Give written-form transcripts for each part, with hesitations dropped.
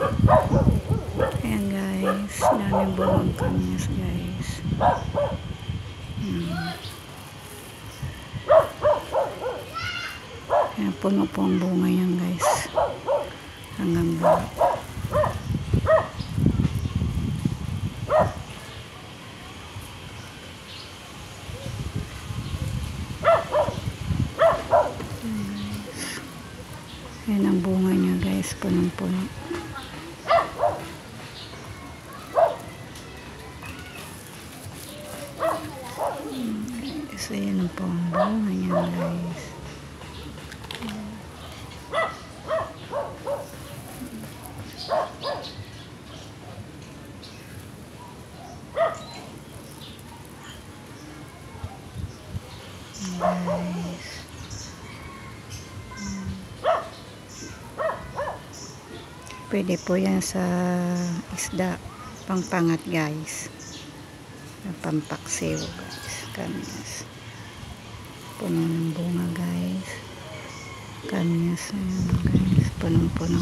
Ayan guys, daming bungang kamyas guys. Ayan, puno po ang bunga yan guys. Hanggang ba. Ayan ang bunga niya guys, punong-puno. So yan ang po ang bunga niya guys. Guys. Pwede po yan sa isda pangpangat guys. Pampaksiw guys. Kamyas. Puno ng bunga guys. Kamyas na yan guys. Punong-puno.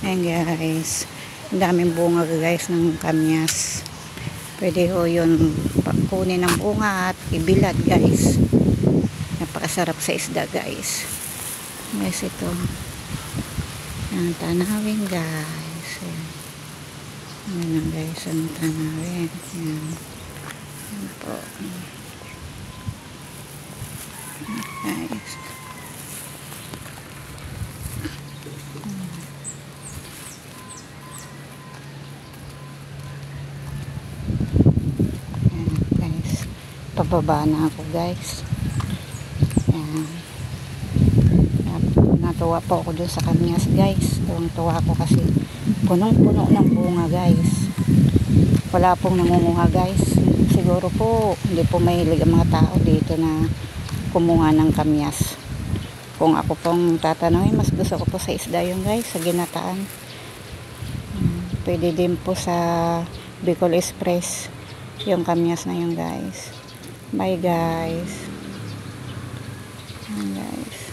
Ayan guys, ang daming bunga guys ng kamyas. Pwede ho yun kunin ng bunga at ibilad guys. Napakasarap sa isda guys. Guys, ito ang tanawin guys. Ayan guys, ang tanawin. Ayan. Ayan po guys. Pababa na ako guys. Ayan. Natuwa po ako dun sa kamyas guys. Tuwang-tuwa ako kasi punong-puno ng bunga guys. Wala pong namunguha guys. Siguro po hindi po mahilig ang mga tao dito na kumuha ng kamyas. Kung ako pong tatanungin, mas gusto ko po sa isda yun guys, sa ginataan. Pwede din po sa Bicol Express yung kamyas na yun guys. Bye guys. Ayan guys.